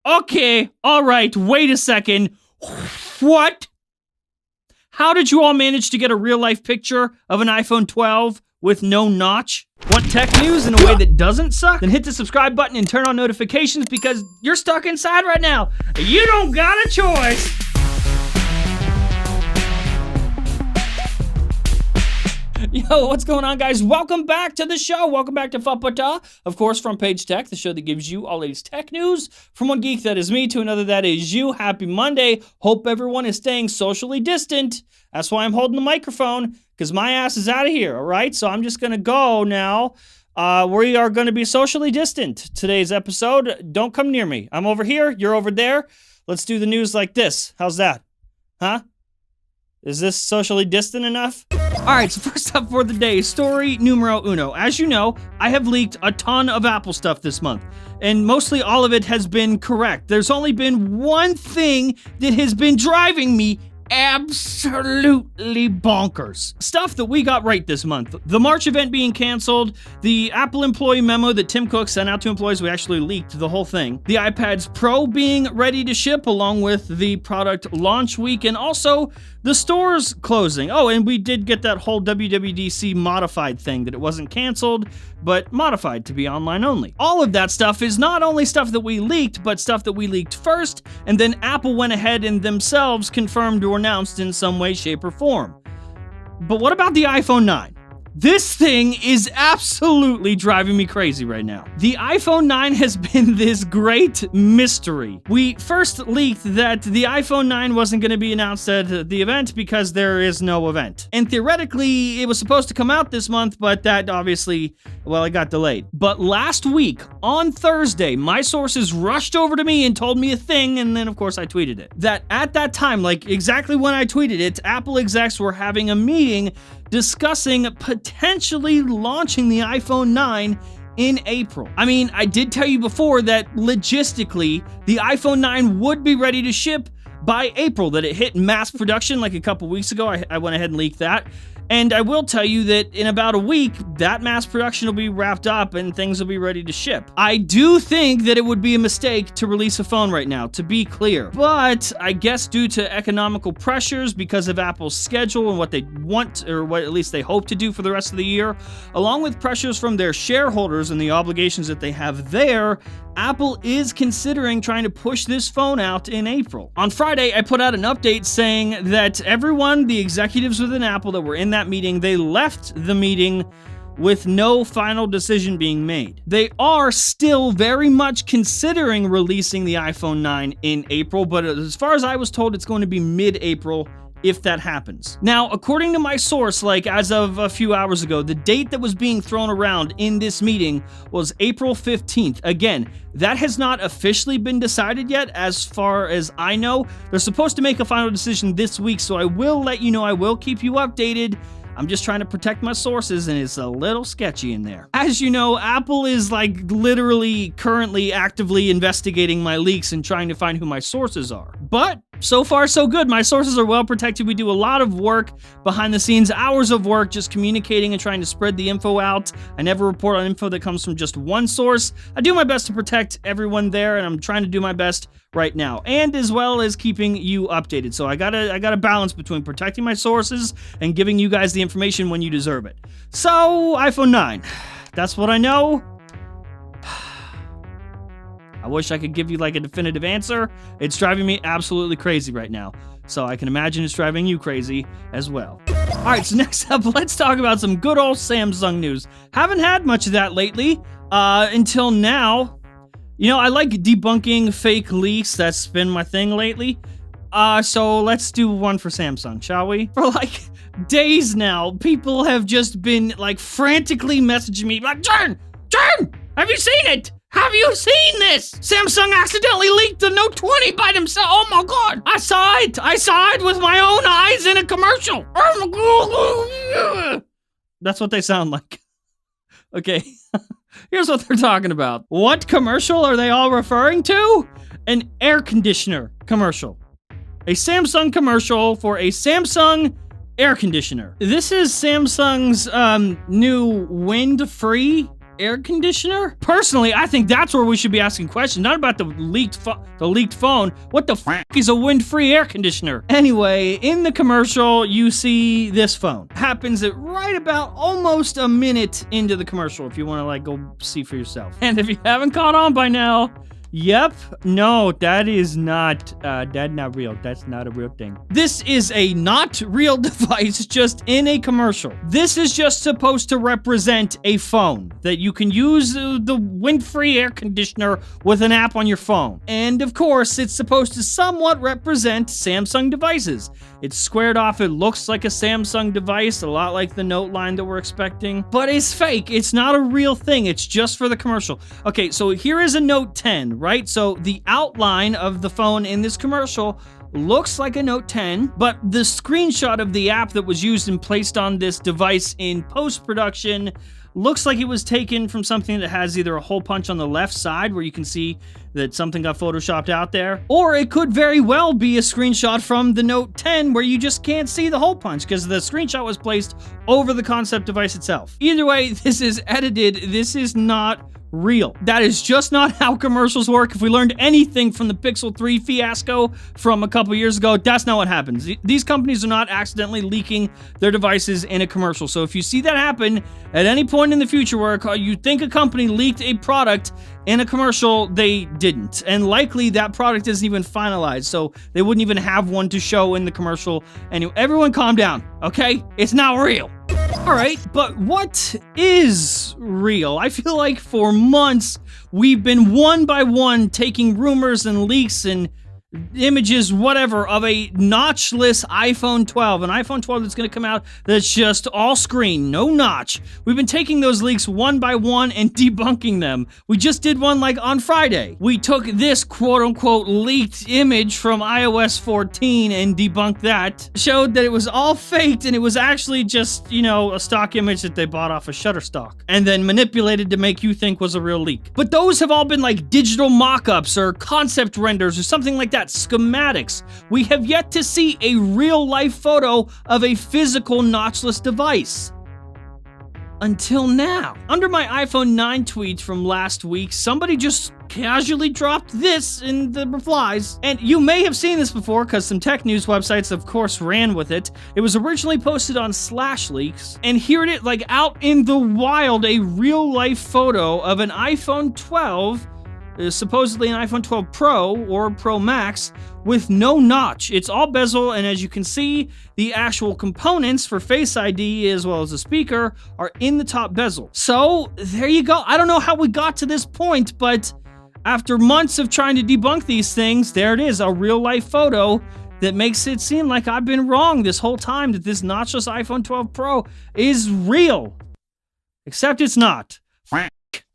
Okay, alright, wait a second. What? How did you all manage to get a real-life picture of an iPhone 12 with no notch? Want tech news in a way that doesn't suck? Then hit the subscribe button and turn on notifications because you're stuck inside right now. You don't got a choice. Yo, what's going on, guys? Welcome back to the show. Welcome back to Fapata, of course, from Page Tech, the show that gives you all latest tech news from one geek that is me to another that is you. Happy Monday. Hope everyone is staying socially distant. That's why I'm holding the microphone, because my ass is out of here, all right? So I'm just going to go now. We are going to be socially distant. Today's episode, don't come near me. I'm over here. You're over there. Let's do the news like this. How's that? Huh? Is this socially distant enough? Alright, so first up for the day, story numero uno. As you know, I have leaked a ton of Apple stuff this month, and mostly all of it has been correct. There's only been one thing that has been driving me absolutely bonkers. Stuff that we got right this month. The March event being canceled, the Apple employee memo that Tim Cook sent out to employees, we actually leaked the whole thing. The iPads Pro being ready to ship along with the product launch week, and also the stores closing. Oh, and we did get that whole WWDC modified thing, that it wasn't canceled, but modified to be online only. All of that stuff is not only stuff that we leaked, but stuff that we leaked first, and then Apple went ahead and themselves confirmed or announced in some way, shape, or form. But what about the iPhone 9? This thing is absolutely driving me crazy right now. The iPhone 9 has been this great mystery. We first leaked that the iPhone 9 wasn't going to be announced at the event because there is no event. And theoretically, it was supposed to come out this month, but that obviously, well, it got delayed. But last week, on Thursday, my sources rushed over to me and told me a thing, and then of course I tweeted it. That at that time, like exactly when I tweeted it, Apple execs were having a meeting discussing potentially launching the iPhone 9 in April. I mean, I did tell you before that logistically, the iPhone 9 would be ready to ship by April, that it hit mass production like a couple weeks ago. I went ahead and leaked that. And I will tell you that in about a week, that mass production will be wrapped up and things will be ready to ship. I do think that it would be a mistake to release a phone right now, to be clear. But I guess due to economical pressures because of Apple's schedule and what they want, or what at least they hope to do for the rest of the year, along with pressures from their shareholders and the obligations that they have there, Apple is considering trying to push this phone out in April. On Friday, I put out an update saying that everyone, the executives within Apple that were in that meeting, they left the meeting with no final decision being made. They are still very much considering releasing the iPhone 9 in April, but as far as I was told, it's going to be mid-April if that happens. Now, according to my source, like as of a few hours ago, the date that was being thrown around in this meeting was April 15th. Again, that has not officially been decided yet as far as I know. They're supposed to make a final decision this week, so I will let you know, I will keep you updated. I'm just trying to protect my sources, and it's a little sketchy in there. As you know, Apple is like literally currently actively investigating my leaks and trying to find who my sources are. But so far, so good. My sources are well protected. We do a lot of work behind the scenes, hours of work, just communicating and trying to spread the info out. I never report on info that comes from just one source. I do my best to protect everyone there, and I'm trying to do my best right now, and as well as keeping you updated. So I gotta balance between protecting my sources and giving you guys the information when you deserve it. So, iPhone 9. That's what I know. I wish I could give you like a definitive answer. It's driving me absolutely crazy right now. So I can imagine it's driving you crazy as well. All right, so next up, let's talk about some good old Samsung news. Haven't had much of that lately, until now. You know, I like debunking fake leaks. That's been my thing lately. So let's do one for Samsung, shall we? For like days now, people have just been like frantically messaging me like, John, have you seen it? Have you seen this? Samsung accidentally leaked the Note 20 by themselves. Oh my God. I saw it with my own eyes in a commercial. That's what they sound like. Okay. Here's what they're talking about. What commercial are they all referring to? An air conditioner commercial. A Samsung commercial for a Samsung air conditioner. This is Samsung's new wind-free air conditioner? Personally, I think that's where we should be asking questions, not about the leaked phone. What the f is a wind-free air conditioner? Anyway, in the commercial, you see this phone. Happens at right about almost a minute into the commercial, if you want to like go see for yourself. And if you haven't caught on by now, yep, no, that's not real. That's not a real thing. This is a not real device just in a commercial. This is just supposed to represent a phone that you can use the wind-free air conditioner with an app on your phone. And of course, it's supposed to somewhat represent Samsung devices. It's squared off. It looks like a Samsung device, a lot like the Note line that we're expecting, but it's fake. It's not a real thing. It's just for the commercial. Okay, so here is a Note 10, right? So the outline of the phone in this commercial looks like a Note 10, but the screenshot of the app that was used and placed on this device in post-production looks like it was taken from something that has either a hole punch on the left side where you can see that something got photoshopped out there, or it could very well be a screenshot from the Note 10 where you just can't see the hole punch because the screenshot was placed over the concept device itself. Either way, this is edited. This is not real. That is just not how commercials work. If we learned anything from the Pixel 3 fiasco from a couple years ago, that's not what happens. These companies are not accidentally leaking their devices in a commercial. So if you see that happen at any point in the future where you think a company leaked a product in a commercial, they didn't. And likely that product isn't even finalized, so they wouldn't even have one to show in the commercial. Anyway, everyone calm down, okay? It's not real. Alright, but what is real? I feel like for months we've been one by one taking rumors and leaks and images, whatever, of a notchless iPhone 12. An iPhone 12 that's going to come out that's just all screen, no notch. We've been taking those leaks one by one and debunking them. We just did one like on Friday. We took this quote-unquote leaked image from iOS 14 and debunked that. Showed that it was all faked and it was actually just, you know, a stock image that they bought off of Shutterstock and then manipulated to make you think was a real leak. But those have all been like digital mock-ups or concept renders or something like that. Schematics. We have yet to see a real-life photo of a physical notchless device. Until now. Under my iPhone 9 tweets from last week, somebody just casually dropped this in the replies. And you may have seen this before because some tech news websites, of course, ran with it. It was originally posted on /leaks, and here it is, like out in the wild, a real-life photo of an iPhone 12, supposedly an iPhone 12 Pro or Pro Max with no notch. It's all bezel, and as you can see, the actual components for Face ID as well as the speaker are in the top bezel. So there you go. I don't know how we got to this point, but after months of trying to debunk these things, there it is, a real-life photo that makes it seem like I've been wrong this whole time, that this notchless iPhone 12 Pro is real. Except it's not.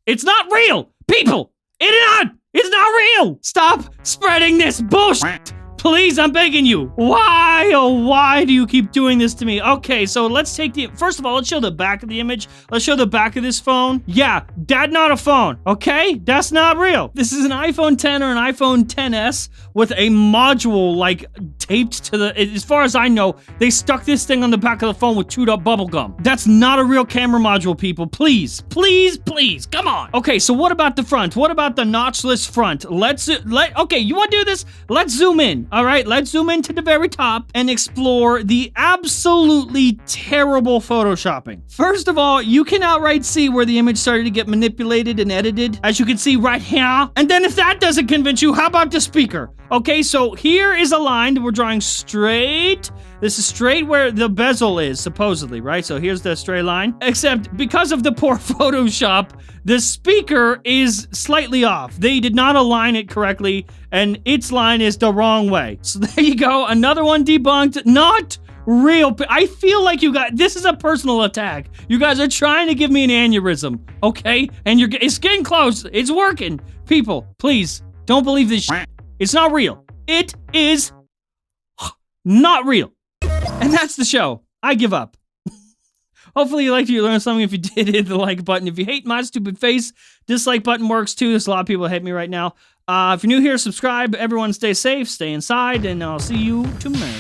It's not real, people! It's not real! Stop spreading this bullshit! Please, I'm begging you. Why, oh why do you keep doing this to me? Okay, so let's take first of all, let's show the back of the image. Let's show the back of this phone. Yeah, that's not a phone, okay? That's not real. This is an iPhone 10 or an iPhone 10s with a module, like, taped to the, as far as I know, they stuck this thing on the back of the phone with chewed up bubble gum. That's not a real camera module, people. Please, please, please, come on. Okay, so what about the front? What about the notchless front? Okay, you want to do this? Let's zoom in. All right, let's zoom into the very top and explore the absolutely terrible photoshopping. First of all, you can outright see where the image started to get manipulated and edited, as you can see right here. And then if that doesn't convince you, how about the speaker? Okay, so here is a line that we're drawing straight. This is straight where the bezel is, supposedly, right? So here's the straight line. Except because of the poor Photoshop, the speaker is slightly off. They did not align it correctly, and its line is the wrong way. So there you go, another one debunked. Not real. I feel like you guys, this is a personal attack. You guys are trying to give me an aneurysm, okay? And it's getting close. It's working. People, please, don't believe this shit. It's not real. It is not real. And that's the show. I give up. Hopefully you liked it, you learned something. If you did, hit the like button. If you hate my stupid face, dislike button works too. There's a lot of people that hate me right now. If you're new here, subscribe. Everyone stay safe, stay inside, and I'll see you tomorrow.